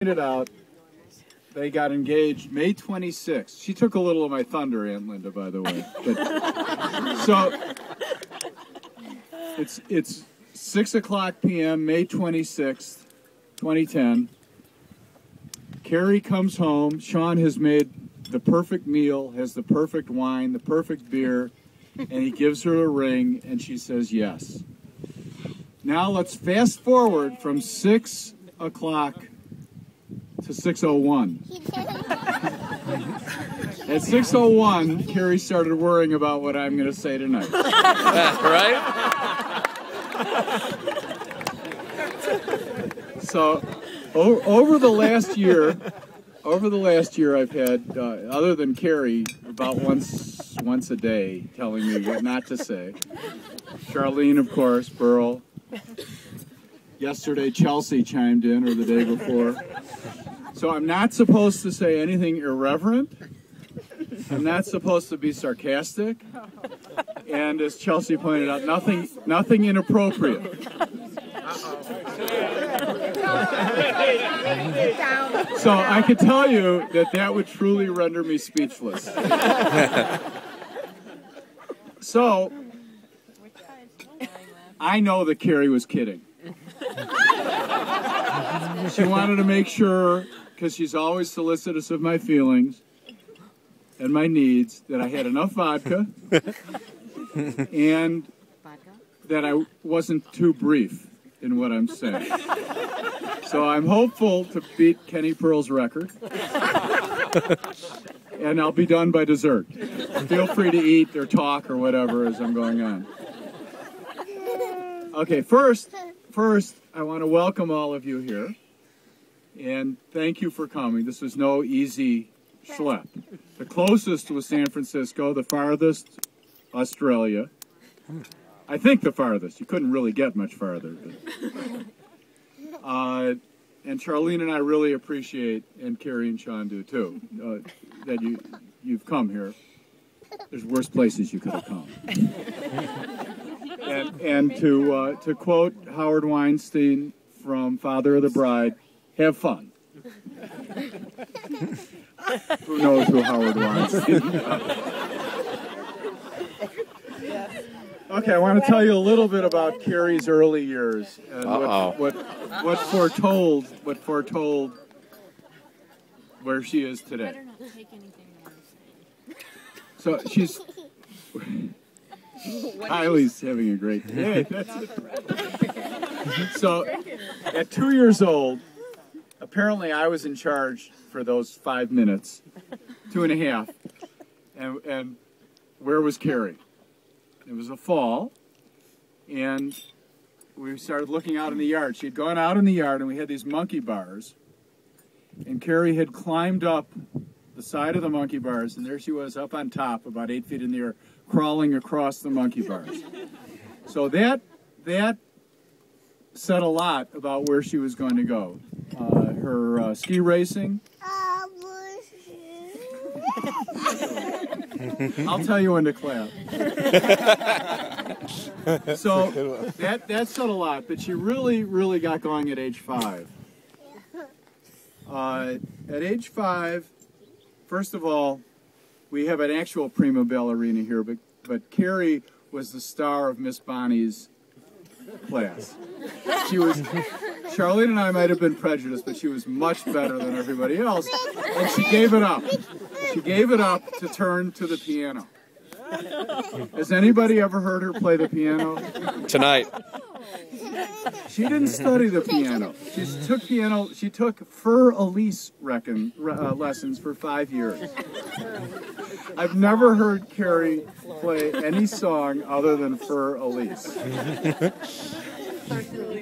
It out. They got engaged May 26th. She took a little of my thunder, Aunt Linda, by the way. But, so it's 6:00 p.m. May 26th, 2010. Carrie comes home. Sean has made the perfect meal, has the perfect wine, the perfect beer, and he gives her a ring, and she says yes. Now let's fast forward from 6 o'clock to 6:01. At 6:01, Carrie started worrying about what I'm going to say tonight. Right? So, over the last year, I've had, other than Carrie, about once a day telling me what not to say. Charlene, of course, Burl. Yesterday, Chelsea chimed in, or the day before. So I'm not supposed to say anything irreverent. I'm not supposed to be sarcastic. And as Chelsea pointed out, nothing inappropriate. So I could tell you that would truly render me speechless. So I know that Carrie was kidding. She wanted to make sure, because she's always solicitous of my feelings and my needs, that I had enough vodka and that I wasn't too brief in what I'm saying. So I'm hopeful to beat Kenny Pearl's record, and I'll be done by dessert. Feel free to eat or talk or whatever as I'm going on. Okay, first, I want to welcome all of you here, and thank you for coming. This was no easy schlep. The closest was San Francisco, the farthest, Australia. I think the farthest. You couldn't really get much farther. And Charlene and I really appreciate, and Carrie and Sean do too, that you've come here. There's worse places you could have come. And to quote Howard Weinstein from Father of the Bride, have fun. Who knows who Howard Weinstein is? Okay, I want to tell you a little bit about Carrie's early years and what foretold where she is today. So she's Kylie's having a great day. That's it. So at 2 years old, apparently I was in charge for those 5 minutes, 2.5, and where was Carrie? It was a fall, and we started looking out in the yard. She had gone out in the yard, and we had these monkey bars, and Carrie had climbed up the side of the monkey bars, and there she was up on top, about 8 feet in the air, crawling across the monkey bars. So that said a lot about where she was going to go. Her ski racing. I'll tell you when to clap. So that said a lot, but she really got going at age 5. At age 5, first of all, we have an actual prima ballerina here, but Carrie was the star of Miss Bonnie's class. Charlene and I might have been prejudiced, but she was much better than everybody else, and she gave it up. She gave it up to turn to the piano. Has anybody ever heard her play the piano? Tonight. She didn't study the piano. She took Fur Elise lessons for 5 years. I've never heard Carrie play any song other than Fur Elise.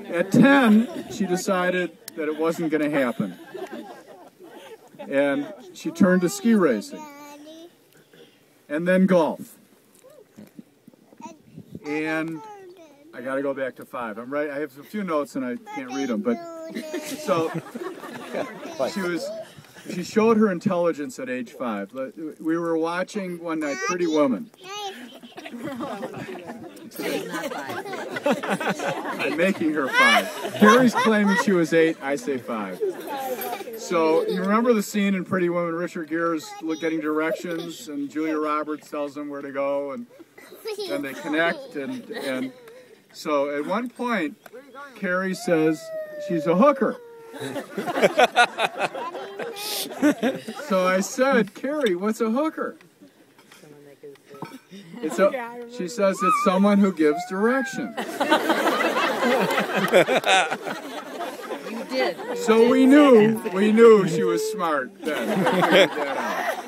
At 10, she decided that it wasn't going to happen. And she turned to ski racing. And then golf. And I got to go back to 5. I'm right. I have a few notes and I can't read them. But so she showed her intelligence at age 5. We were watching one night Pretty Woman. I'm making her 5. Carrie's claiming she was 8. I say 5. So you remember the scene in Pretty Woman? Richard Gere's getting directions, and Julia Roberts tells them where to go, and then they connect. And so at one point, Carrie says she's a hooker. So I said, Carrie, what's a hooker? She says it's someone who gives directions. You did. So we knew she was smart then. We figured that out.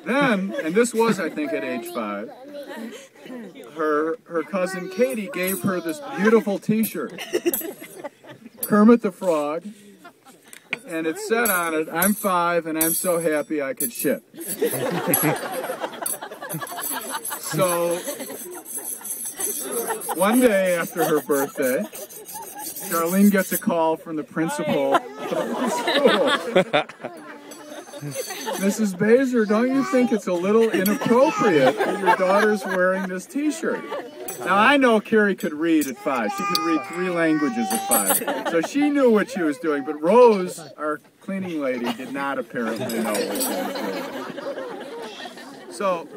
Then, and this was I think at age 5, her cousin Katie gave her this beautiful T-shirt, Kermit the Frog, and it said on it, "I'm 5 and I'm so happy I could shit." So one day after her birthday, Charlene gets a call from the principal of the school. "Mrs. Baser, don't you think it's a little inappropriate that your daughter's wearing this T-shirt?" Now, I know Carrie could read at 5. She could read 3 languages at 5. So she knew what she was doing. But Rose, our cleaning lady, did not apparently know what she was doing. So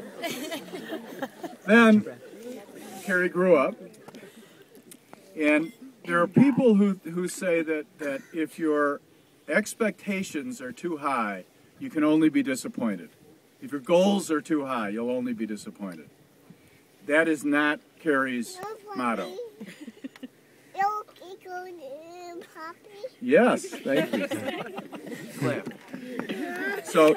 then Carrie grew up. And there are people who say that if your expectations are too high, you can only be disappointed. If your goals are too high, you'll only be disappointed. That is not Carrie's motto. Yes, thank you. Clap. So,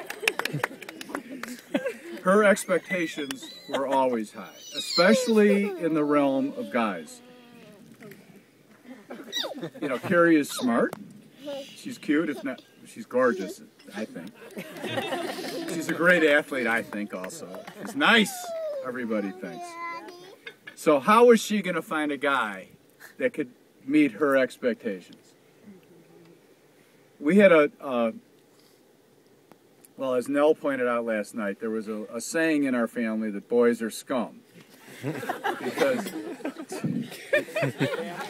her expectations were always high, especially in the realm of guys. You know, Carrie is smart. She's cute, if not, she's gorgeous, I think. She's a great athlete, I think, also. She's nice, everybody thinks. So how was she going to find a guy that could meet her expectations? We had well, as Nell pointed out last night, there was a saying in our family that boys are scum. Because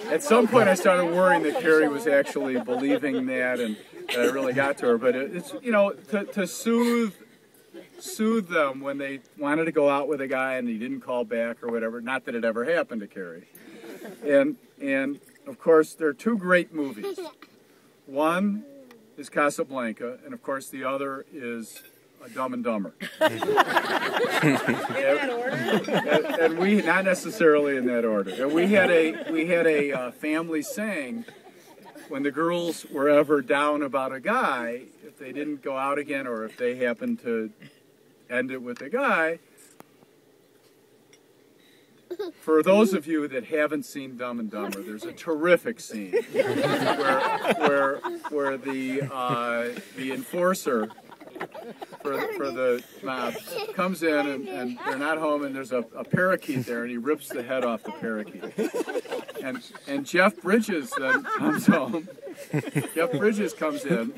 at some point I started worrying that Carrie was actually believing that, and that I really got to her. But it's, you know, to soothe them when they wanted to go out with a guy and he didn't call back or whatever. Not that it ever happened to Carrie. And of course, there are 2 great movies. One is Casablanca, and of course the other is Dumb and Dumber. and we, not necessarily in that order. And we had a family saying, when the girls were ever down about a guy, if they didn't go out again, or if they happened to end it with a guy, for those of you that haven't seen Dumb and Dumber, there's a terrific scene where the enforcer for the mob comes in and they're not home, and there's a parakeet there, and he rips the head off the parakeet. And Jeff Bridges then comes home. Jeff Bridges comes in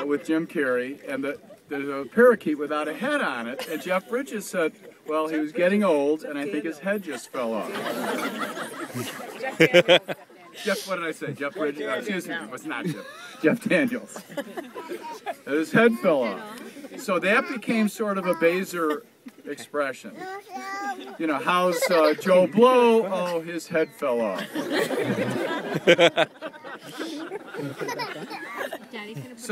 with Jim Carrey, and there's a parakeet without a head on it, and Jeff Bridges said, well, he was getting old, and I think his head just fell off. Jeff, what did I say? Jeff Bridges? Excuse me, it was not Jeff. Jeff Daniels. And his head fell off. So that became sort of a Baser expression. You know, how's Joe Blow? Oh, his head fell off. So